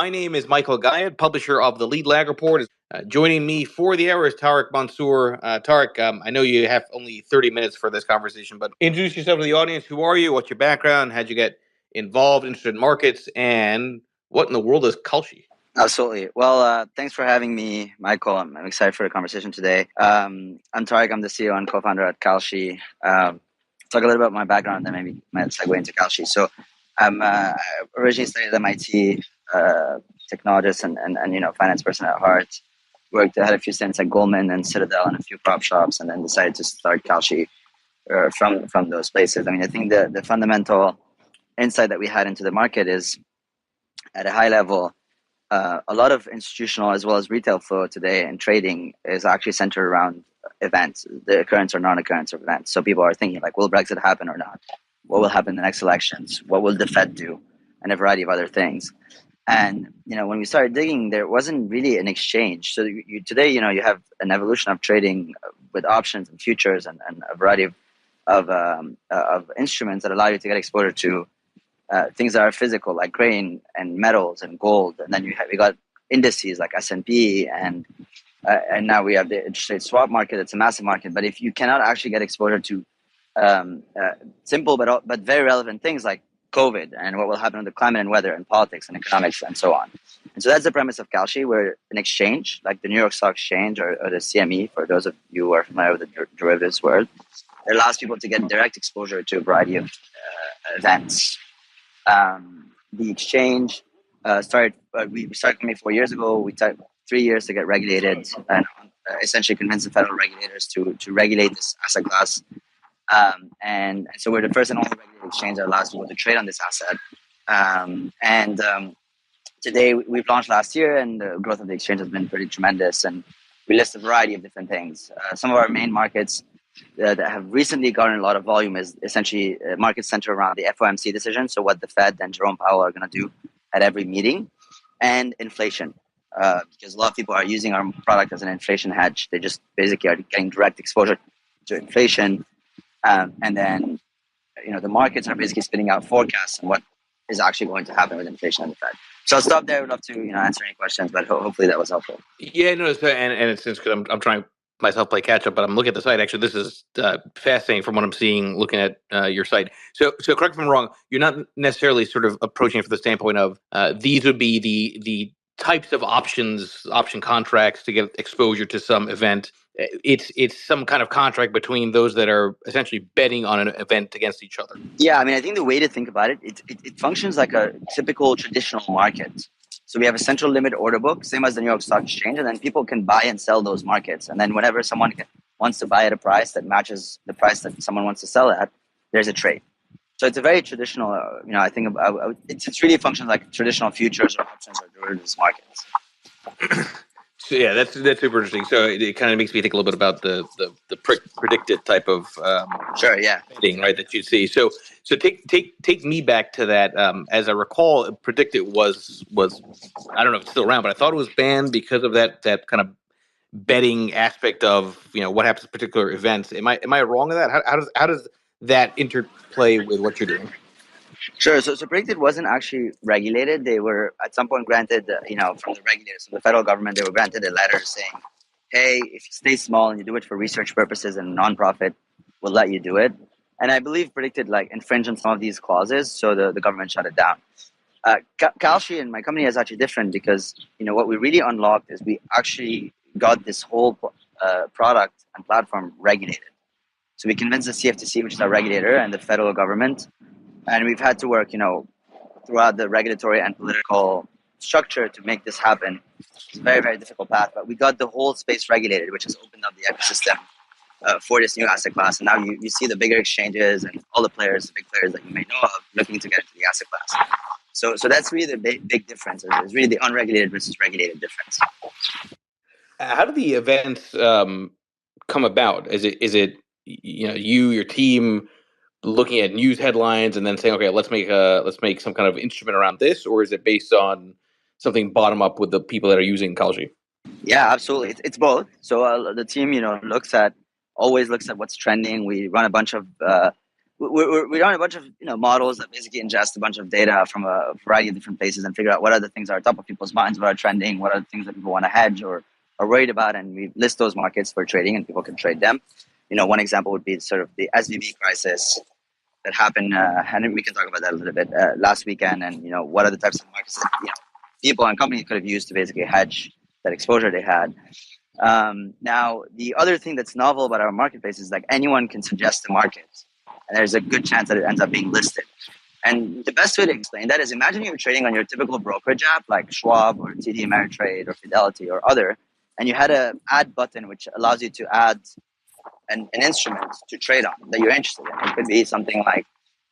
My name is Michael Gayed, publisher of the Lead Lag Report. Joining me for the hour is Tarek Mansour. Tarek, I know you have only 30 minutes for this conversation, but introduce yourself to the audience. Who are you? What's your background? How'd you get involved, interested in markets? And what in the world is Kalshi? Absolutely. Well, thanks for having me, Michael. I'm excited for the conversation today. I'm Tarek. I'm the CEO and co-founder at Kalshi. Talk a little bit about my background, and then maybe might segue into Kalshi. So, I'm originally studied at MIT, technologist and finance person at heart. Had a few stints at Goldman and Citadel and a few prop shops, and then decided to start Kalshi from those places. I mean, I think the fundamental insight that we had into the market is, at a high level, a lot of institutional as well as retail flow today and trading is actually centered around events, the occurrence or non-occurrence of events. So people are thinking like, will Brexit happen or not? What will happen in the next elections? What will the Fed do? And a variety of other things. And when we started digging, there wasn't really an exchange. So today, you have an evolution of trading with options and futures and a variety of instruments that allow you to get exposure to things that are physical, like grain and metals and gold. And then we got indices like S&P and now we have the interest rate swap market. It's a massive market. But if you cannot actually get exposure to simple but very relevant things like COVID and what will happen with the climate and weather and politics and economics and so on. And so that's the premise of Kalshi. We're an exchange like the New York Stock Exchange or the CME, for those of you who are familiar with the derivatives world. It allows people to get direct exposure to a variety of events. The exchange started maybe 4 years ago. We took 3 years to get regulated and essentially convince the federal regulators to regulate this asset class. And so we're the first and only regulated exchange that allows people to trade on this asset. Today we've launched last year, and the growth of the exchange has been pretty tremendous. And we list a variety of different things. Some of our main markets that have recently garnered a lot of volume is essentially markets centered around the FOMC decision. So what the Fed and Jerome Powell are going to do at every meeting, and inflation. Because a lot of people are using our product as an inflation hedge. They just basically are getting direct exposure to inflation. And then, the markets are basically spitting out forecasts on what is actually going to happen with inflation and the Fed. So I'll stop there. I would love to, answer any questions, but hopefully that was helpful. Yeah, no, and it's because I'm trying myself play catch up, but I'm looking at the site. Actually, this is fascinating from what I'm seeing looking at your site. So correct me if I'm wrong. You're not necessarily sort of approaching it from the standpoint of these would be the types of option contracts to get exposure to some event. It's some kind of contract between those that are essentially betting on an event against each other. Yeah, I mean, I think the way to think about it functions like a typical traditional market. So we have a central limit order book, same as the New York Stock Exchange, and then people can buy and sell those markets. And then whenever someone wants to buy at a price that matches the price that someone wants to sell at, there's a trade. So it's a very traditional, I think it's really functions like traditional futures or options or derivatives markets. So yeah, that's super interesting. So it kind of makes me think a little bit about the predicted type of betting, right, that you see. So take me back to that. As I recall, predicted was I don't know if it's still around, but I thought it was banned because of that kind of betting aspect of what happens to particular events. Am I wrong in that? How does that interplay with what you're doing? Sure. So predicted wasn't actually regulated. They were at some point granted, from the regulators, from the federal government, they were granted a letter saying, hey, if you stay small and you do it for research purposes and nonprofit, we'll let you do it. And I believe predicted infringed on some of these clauses, so the government shut it down. Kalshi and my company is actually different because, what we really unlocked is we actually got this whole product and platform regulated. So we convinced the CFTC, which is our regulator, and the federal government. And we've had to work, throughout the regulatory and political structure to make this happen. It's a very, very difficult path, but we got the whole space regulated, which has opened up the ecosystem for this new asset class. And now you see the bigger exchanges and all the big players that you may know of looking to get into the asset class. So that's really the big difference. It's really the unregulated versus regulated difference. How do the events come about? Is it your team looking at news headlines and then saying, okay, let's make some kind of instrument around this, or is it based on something bottom up with the people that are using Kalshi? Yeah, absolutely. It's both. So the team, always looks at what's trending. We run a bunch of we run a bunch of models that basically ingest a bunch of data from a variety of different places and figure out what are the things that are top of people's minds, what are trending, what are the things that people want to hedge or are worried about, and we list those markets for trading, and people can trade them. One example would be sort of the SVB crisis that happened, and we can talk about that a little bit last weekend, and what are the types of markets that people and companies could have used to basically hedge that exposure they had. Now, the other thing that's novel about our marketplace is like anyone can suggest a market, and there's a good chance that it ends up being listed. And the best way to explain that is imagine you're trading on your typical brokerage app like Schwab or TD Ameritrade or Fidelity or other, and you had an add button which allows you to add an instrument to trade on that you're interested in. It could be something like,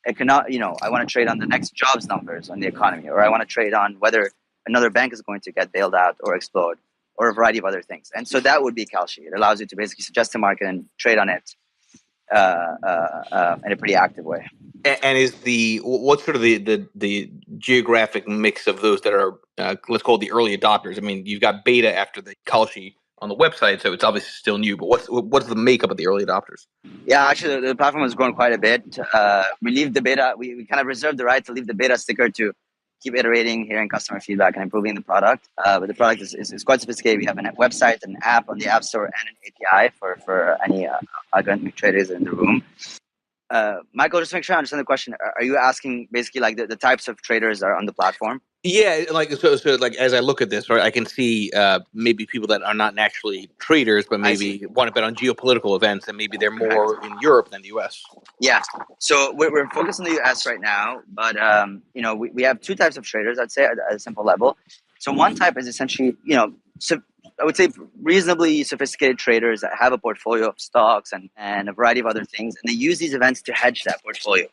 I want to trade on the next jobs numbers on the economy, or I want to trade on whether another bank is going to get bailed out or explode, or a variety of other things. And so that would be Kalshi. It allows you to basically suggest a market and trade on it in a pretty active way. And is what's sort of the geographic mix of those that are let's call it the early adopters? I mean, you've got beta after the Kalshi on the website, so it's obviously still new. But what's the makeup of the early adopters? Yeah, actually, the platform has grown quite a bit. We leave the beta. We kind of reserve the right to leave the beta sticker to keep iterating, hearing customer feedback, and improving the product. But the product is quite sophisticated. We have a website, an app on the App Store, and an API for any algorithmic traders in the room. Michael, just to make sure I understand the question, are you asking basically like the types of traders are on the platform? Yeah, like so like as I look at this, right, I can see maybe people that are not naturally traders, but maybe want to bet on geopolitical events, and maybe they're more in Europe than the US. Yeah, so we're focused on the US right now, but we have two types of traders, I'd say, at a simple level. So one type is essentially, I would say reasonably sophisticated traders that have a portfolio of stocks and a variety of other things, and they use these events to hedge that portfolio.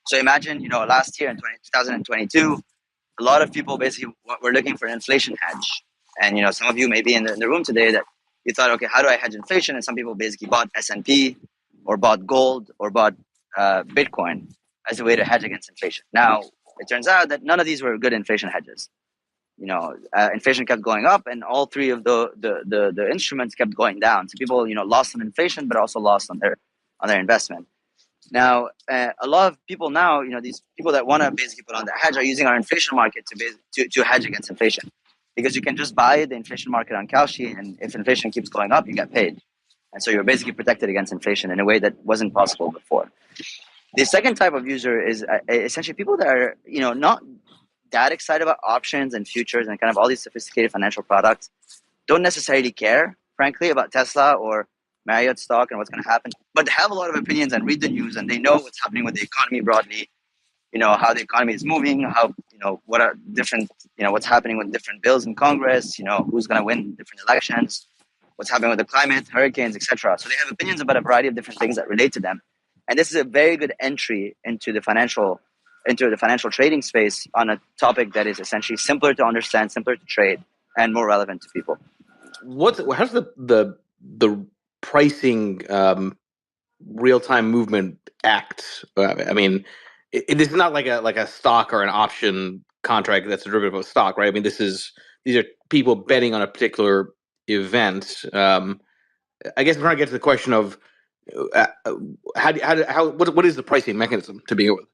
So imagine, last year in 2022, a lot of people basically were looking for an inflation hedge. And, some of you may be in the room today that you thought, okay, how do I hedge inflation? And some people basically bought S&P or bought gold or bought Bitcoin as a way to hedge against inflation. Now, it turns out that none of these were good inflation hedges. Inflation kept going up, and all three of the instruments kept going down. So people, lost on inflation, but also lost on their investment. Now, a lot of people now, these people that want to basically put on the hedge are using our inflation market to hedge against inflation, because you can just buy the inflation market on Kalshi, and if inflation keeps going up, you get paid. And so you're basically protected against inflation in a way that wasn't possible before. The second type of user is essentially people that are, not that excited about options and futures and kind of all these sophisticated financial products, don't necessarily care, frankly, about Tesla or Marriott stock and what's going to happen, but they have a lot of opinions and read the news, and they know what's happening with the economy broadly, how the economy is moving, how, what are different, what's happening with different bills in Congress, who's going to win different elections, what's happening with the climate, hurricanes, etc. So they have opinions about a variety of different things that relate to them. And this is a very good entry into the financial trading space on a topic that is essentially simpler to understand, simpler to trade, and more relevant to people. How's the pricing real-time movement act? I mean, this is not like a stock or an option contract that's a derivative of stock, right? I mean, these are people betting on a particular event. I guess I'm trying to get to the question of what is the pricing mechanism to begin with?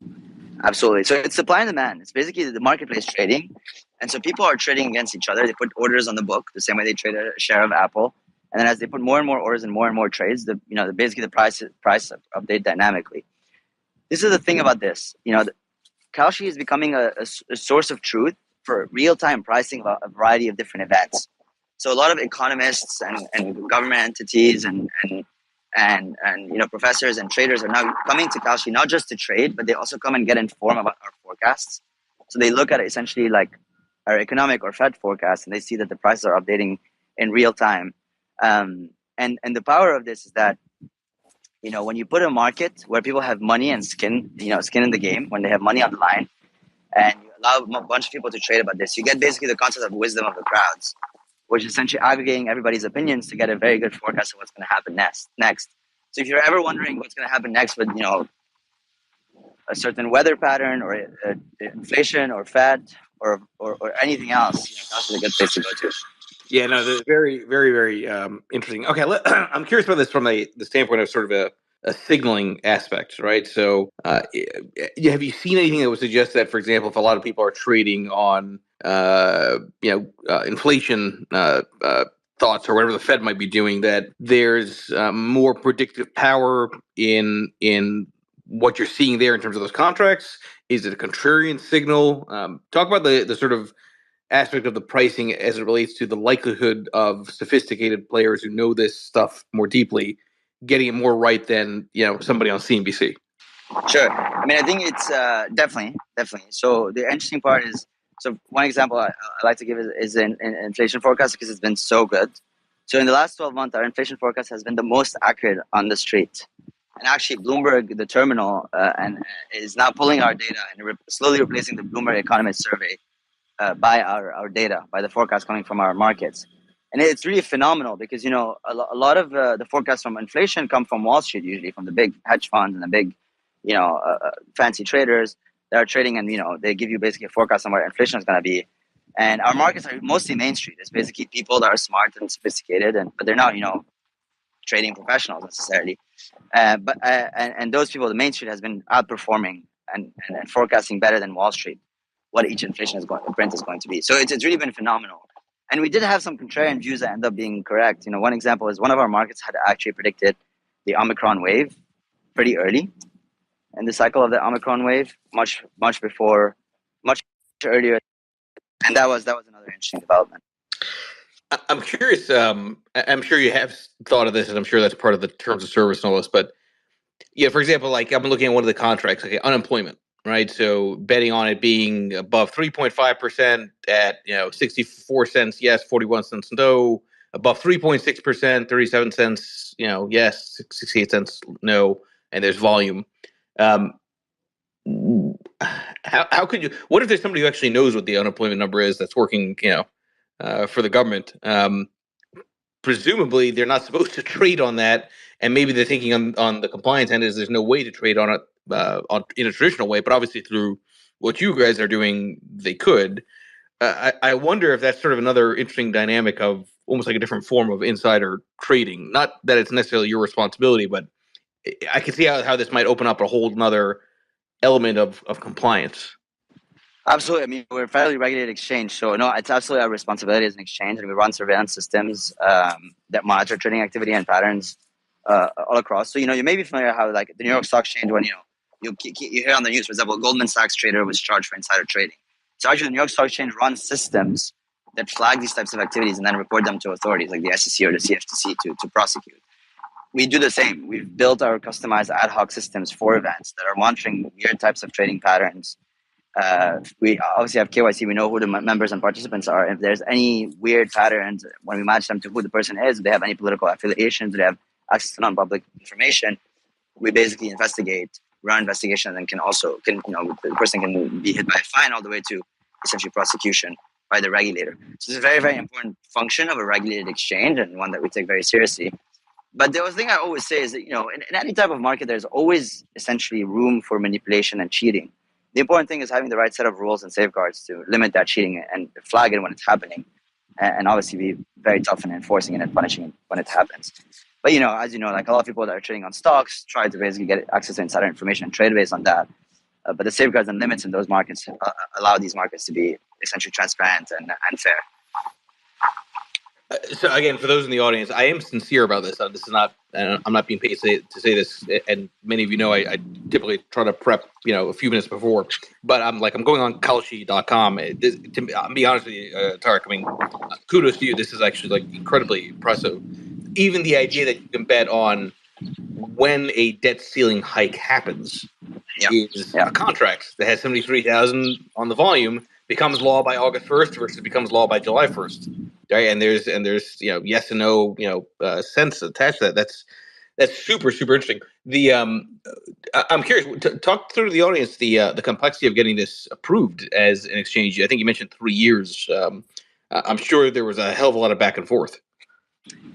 Absolutely. So it's supply and demand. It's basically the marketplace trading. And so people are trading against each other. They put orders on the book the same way they trade a share of Apple. And then as they put more and more orders and more trades, basically the price update dynamically. This is the thing about this. Kalshi is becoming a source of truth for real-time pricing of a variety of different events. So a lot of economists and government entities and professors and traders are now coming to Kalshi not just to trade, but they also come and get informed about our forecasts. So they look at it essentially like our economic or Fed forecast, and they see that the prices are updating in real time. And the power of this is that, when you put a market where people have money and skin in the game, when they have money on the line, and you allow a bunch of people to trade about this, you get basically the concept of wisdom of the crowds, which is essentially aggregating everybody's opinions to get a very good forecast of what's going to happen next. So if you're ever wondering what's going to happen next with, a certain weather pattern or inflation or Fed or anything else, that's a good place to go to. Yeah, no, very, very, very interesting. Okay, I'm curious about this from the standpoint of sort of signaling aspect, right? So, have you seen anything that would suggest that, for example, if a lot of people are trading on, inflation thoughts or whatever the Fed might be doing, that there's more predictive power in what you're seeing there in terms of those contracts? Is it a contrarian signal? Talk about the sort of aspect of the pricing as it relates to the likelihood of sophisticated players who know this stuff more deeply getting it more right than somebody on CNBC. Sure. I mean, I think it's definitely. So the interesting part is, so one example I like to give is an inflation forecast, because it's been so good. So in the last 12 months, our inflation forecast has been the most accurate on the street. And actually, Bloomberg, the terminal, is now pulling our data and slowly replacing the Bloomberg Economist Survey by our data, by the forecast coming from our markets. And it's really phenomenal because, a lot of the forecasts from inflation come from Wall Street, usually from the big hedge funds and the big, fancy traders that are trading, and, they give you basically a forecast on where inflation is going to be. And our markets are mostly Main Street. It's basically people that are smart and sophisticated, but they're not, trading professionals necessarily. And those people, the Main Street has been outperforming and forecasting better than Wall Street what each inflation print is going to be. So it's really been phenomenal. And we did have some contrarian views that end up being correct. One example is one of our markets had actually predicted the Omicron wave pretty early in the cycle of the Omicron wave, much earlier. And that was another interesting development. I'm curious. I'm sure you have thought of this, and I'm sure that's part of the terms of service and all this. But yeah, for example, like I'm looking at one of the contracts, okay, unemployment, right? So betting on it being above 3.5% at 64 cents yes, 41 cents no, above 3.6%, 37 cents yes, 68 cents no, and there's volume. How could you? What if there's somebody who actually knows what the unemployment number is that's working for the government? Presumably they're not supposed to trade on that, and maybe they're thinking on the compliance end is there's no way to trade on it in a traditional way, but obviously through what you guys are doing they could. I wonder if that's sort of another interesting dynamic of almost like a different form of insider trading. Not that it's necessarily your responsibility, but I can see how this might open up a whole nother element of compliance. Absolutely. I mean, we're a federally regulated exchange, so no, it's absolutely our responsibility as an exchange, and we run surveillance systems that monitor trading activity and patterns all across. So, you may be familiar how, like, the New York Stock Exchange, when you hear on the news, for example, Goldman Sachs trader was charged for insider trading. So actually, the New York Stock Exchange runs systems that flag these types of activities and then report them to authorities like the SEC or the CFTC to prosecute. We do the same. We've built our customized ad hoc systems for events that are monitoring weird types of trading patterns. We obviously have KYC. We know who the members and participants are. If there's any weird patterns, when we match them to who the person is, do they have any political affiliations, do they have access to non-public information, we basically investigate, run investigations, and the person can be hit by a fine all the way to essentially prosecution by the regulator. So it's a very, very important function of a regulated exchange, and one that we take very seriously. But the other thing I always say is that, in any type of market, there's always essentially room for manipulation and cheating. The important thing is having the right set of rules and safeguards to limit that cheating and flag it when it's happening, and obviously be very tough in enforcing it and punishing it when it happens. But, as you know, like a lot of people that are trading on stocks try to basically get access to insider information and trade based on that. But the safeguards and limits in those markets allow these markets to be essentially transparent and fair. So again, for those in the audience, I am sincere about this. This is not. I'm not being paid to say this, and many of you know I typically try to prep, a few minutes before. But I'm going on kalshi.com. I'll be honest with you, Tarek. I mean, kudos to you. This is actually incredibly impressive. Even the idea that you can bet on when a debt ceiling hike happens is a contract that has 73,000 on the volume becomes law by August 1st versus becomes law by July 1st. Right, and there's yes and no sense attached to that. That's super interesting. The I'm curious. Talk through to the audience the complexity of getting this approved as an exchange. I think you mentioned 3 years. I'm sure there was a hell of a lot of back and forth.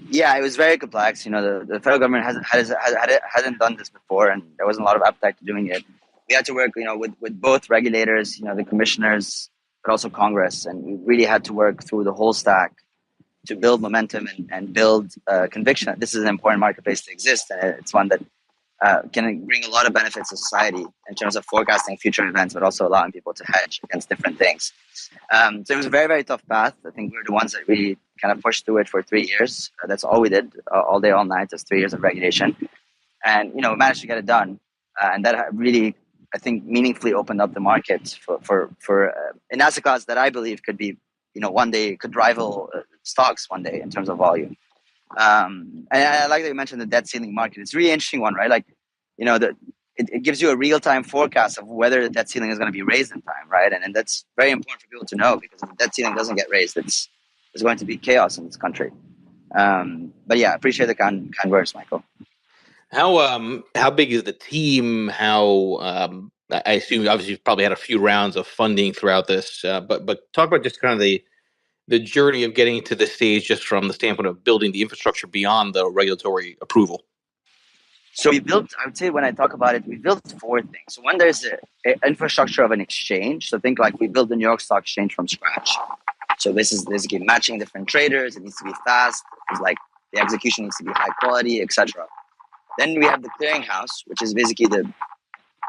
Yeah, it was very complex. The federal government hadn't done this before, and there wasn't a lot of appetite to doing it. We had to work, with both regulators, the commissioners, but also Congress, and we really had to work through the whole stack to build momentum and build conviction that this is an important marketplace to exist, and it's one that can bring a lot of benefits to society in terms of forecasting future events, but also allowing people to hedge against different things. So it was a very, very tough path. I think we were the ones that really kind of pushed through it for 3 years. That's all we did, all day, all night. Just 3 years of regulation, and we managed to get it done. And that really, I think, meaningfully opened up the market for an asset class that I believe could be, one day could rival stocks one day in terms of volume. And I like that you mentioned the debt ceiling market. It's a really interesting one, right? Like, it gives you a real-time forecast of whether the debt ceiling is going to be raised in time, right? And that's very important for people to know, because if the debt ceiling doesn't get raised, there's going to be chaos in this country. But yeah, I appreciate the kind words, Michael. How big is the team? I assume obviously you've probably had a few rounds of funding throughout this, but talk about just kind of the journey of getting to this stage, just from the standpoint of building the infrastructure beyond the regulatory approval. So we built, I would say when I talk about it, we built 4 things. So one, there's the infrastructure of an exchange. So think like we built the New York Stock Exchange from scratch. So this is basically matching different traders. It needs to be fast. It's like the execution needs to be high quality, etc. Then we have the clearinghouse, which is basically the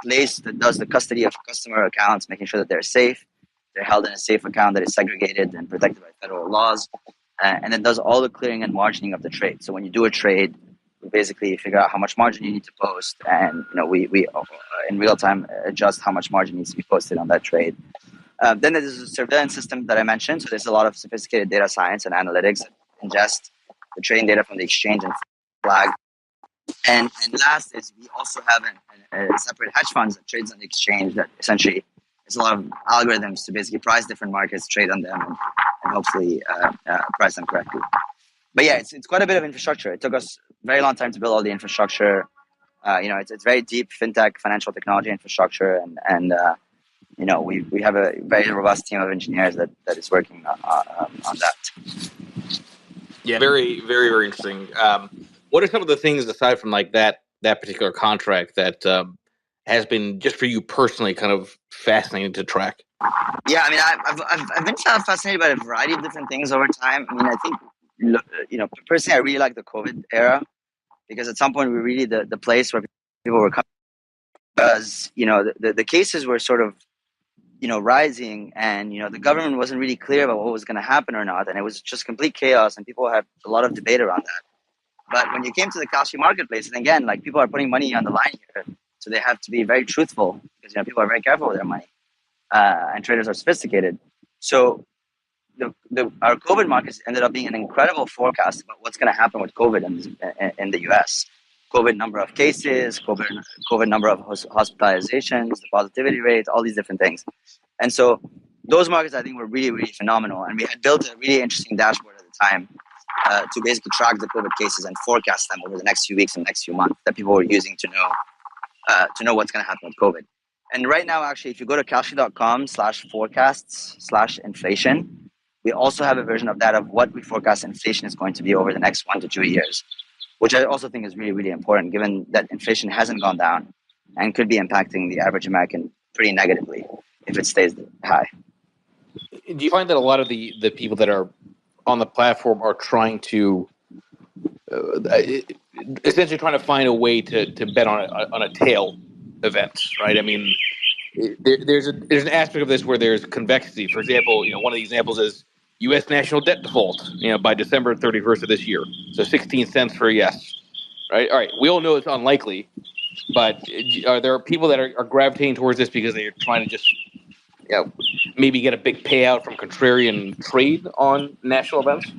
place that does the custody of customer accounts, making sure that they're safe. They're held in a safe account that is segregated and protected by federal laws. And it does all the clearing and margining of the trade. So when you do a trade, we basically figure out how much margin you need to post, and we in real time adjust how much margin needs to be posted on that trade. Then there's a surveillance system that I mentioned. So there's a lot of sophisticated data science and analytics that ingest the trading data from the exchange and flag. And last is we also have a separate hedge funds that trades on the exchange, that essentially is a lot of algorithms to basically price different markets, trade on them, and hopefully price them correctly. But yeah, it's quite a bit of infrastructure. It took us a very long time to build all the infrastructure. It's very deep fintech, financial technology infrastructure, and we have a very robust team of engineers that is working on that. Yeah, very, very, very interesting. What are some of the things, aside from like that particular contract, that has been, just for you personally, kind of fascinating to track? Yeah, I mean, I've been kind of fascinated by a variety of different things over time. I mean, I think, personally, I really like the COVID era, because at some point we were really the place where people were coming, because the cases were sort of rising, and the government wasn't really clear about what was going to happen or not, and it was just complete chaos, and people had a lot of debate around that. But when you came to the Kalshi marketplace, and again, like, people are putting money on the line here, so they have to be very truthful, because people are very careful with their money, and traders are sophisticated. So our COVID markets ended up being an incredible forecast about what's going to happen with COVID in the US. COVID number of cases, COVID number of hospitalizations, the positivity rate, all these different things. And so those markets, I think, were really, really phenomenal. And we had built a really interesting dashboard at the time to basically track the COVID cases and forecast them over the next few weeks and next few months, that people were using to know what's going to happen with COVID. And right now, actually, if you go to kalshi.com/forecasts/inflation, we also have a version of that, of what we forecast inflation is going to be over the next 1 to 2 years, which I also think is really, really important, given that inflation hasn't gone down and could be impacting the average American pretty negatively if it stays high. Do you find that a lot of the people that are on the platform are trying to essentially trying to find a way to bet on a tail event, right? I mean, there's an aspect of this where there's convexity. For example, one of the examples is U.S. national debt default, by December 31st of this year. So 16 cents for a yes, right? All right, we all know it's unlikely, but are there people that are gravitating towards this because they're trying to just maybe get a big payout from contrarian trade on national events?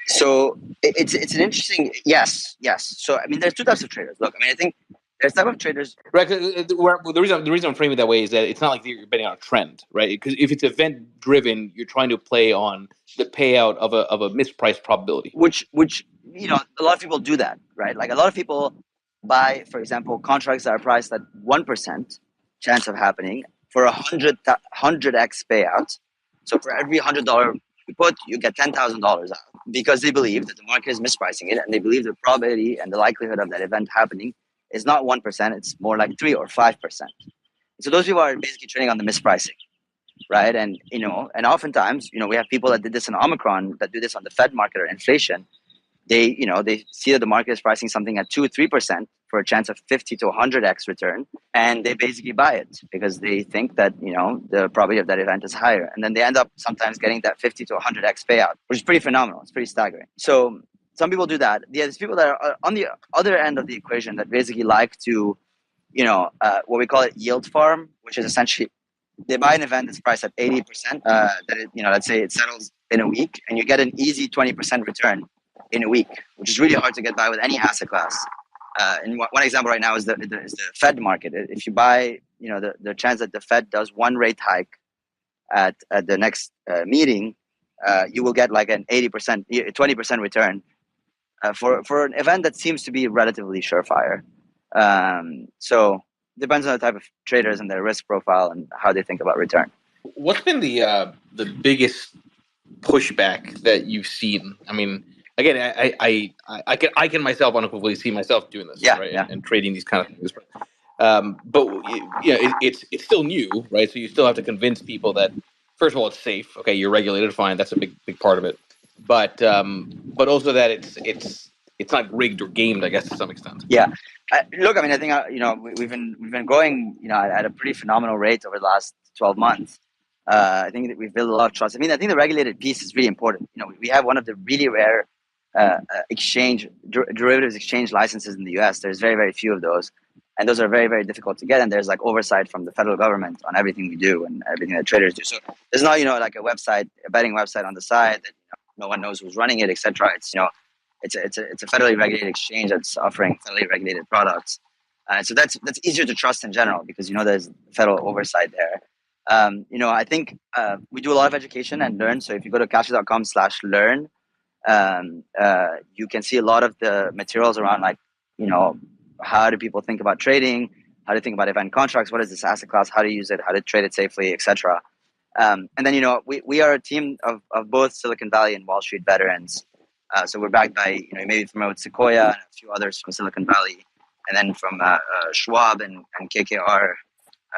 So it's an interesting, yes. So, I mean, there's 2 types of traders. Look, I mean, I think there's type of traders. Right. The reason I'm framing it that way is that it's not like you're betting on a trend, right? Because if it's event driven, you're trying to play on the payout of a mispriced probability. Which a lot of people do that, right? Like, a lot of people buy, for example, contracts that are priced at 1% chance of happening for 100x payout. So for every $100 you put, you get $10,000 out, because they believe that the market is mispricing it, and they believe the probability and the likelihood of that event happening is not 1%, it's more like 3 or 5%. So those people are basically trading on the mispricing, right? And and oftentimes, we have people that did this in Omicron, that do this on the Fed market or inflation. they see that the market is pricing something at 2-3% for a chance of 50 to 100x return, and they basically buy it because they think that the probability of that event is higher, and then they end up sometimes getting that 50 to 100x payout, which is pretty phenomenal. It's pretty staggering. So some people do that. There's people that are on the other end of the equation that basically like to, what we call it yield farm, which is essentially they buy an event that's priced at 80%. Let's say it settles in a week, and you get an easy 20% return in a week, which is really hard to get by with any asset class. And one example right now is the Fed market. If you buy, the chance that the Fed does one rate hike at the next meeting, you will get like an 80%, 20% return for an event that seems to be relatively surefire. So depends on the type of traders and their risk profile and how they think about return. What's been the biggest pushback that you've seen? I mean, again, I can myself unequivocally see myself doing this, right? Yeah. And trading these kind of things. But it's still new, right? So you still have to convince people that, first of all, it's safe. Okay, you're regulated, fine. That's a big part of it. But also that it's not rigged or gamed, I guess, to some extent. Yeah. Look, I mean, I think we've been growing at a pretty phenomenal rate over the last 12 months. I think that we've built a lot of trust. I mean, I think the regulated piece is really important. We have one of the really rare derivatives exchange licenses in the U.S. There's very, very few of those, and those are very, very difficult to get. And there's like oversight from the federal government on everything we do and everything that traders do. So there's not like a betting website on the side that no one knows who's running it, etc. It's a federally regulated exchange that's offering federally regulated products. So that's easier to trust in general because there's federal oversight there. I think we do a lot of education and learn. So if you go to kalshi.com/learn, you can see a lot of the materials around how do people think about trading, how to think about event contracts, what is this asset class, how to use it, how to trade it safely, etc. And then we are a team of both Silicon Valley and Wall Street veterans. So we're backed by maybe from Sequoia and a few others from Silicon Valley, and then from Schwab and KKR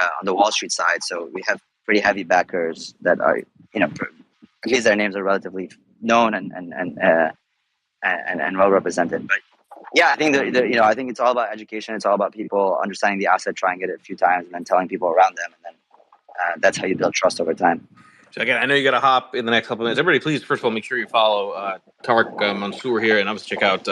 on the Wall Street side. So we have pretty heavy backers that are at least their names are relatively known and well represented. But yeah, I think I think it's all about education. It's all about people understanding the asset, trying it a few times, and then telling people around them, and then that's how you build trust over time. So again, I know you got to hop in the next couple of minutes. Everybody, please, first of all, make sure you follow Tarek Mansour here, and obviously check out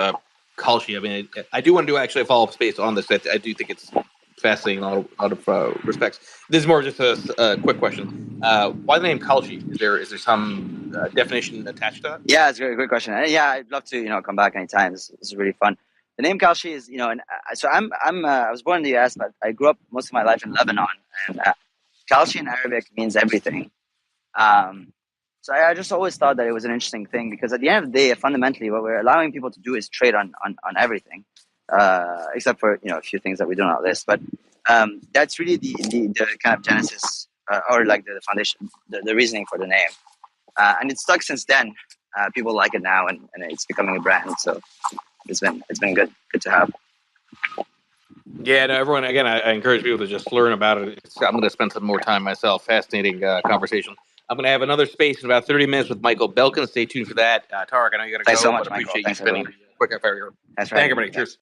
Kalshi. I mean, I do want to do actually a follow-up space on this. I do think it's fascinating in a lot of respects. This is more just a quick question. Why the name Kalshi? Is there some definition attached to that? Yeah, it's a great question. And yeah, I'd love to come back anytime. This is really fun. The name Kalshi is so I was born in the US, but I grew up most of my life in Lebanon, and Kalshi in Arabic means everything. So I just always thought that it was an interesting thing because at the end of the day, fundamentally, what we're allowing people to do is trade on everything, except for a few things that we do on our list. But that's really the kind of genesis or like the foundation, the reasoning for the name, and it's stuck since then. People like it now, and it's becoming a brand. So it's been good to have. Yeah, no, everyone. Again, I encourage people to just learn about it. I'm going to spend some more time myself. Fascinating conversation. I'm going to have another space in about 30 minutes with Michael Belkin. Stay tuned for that. Tarek, I know you got to go. Thanks so much, but I appreciate Michael. you spending a quick half hour here. That's right. Thank you, everybody. Cheers.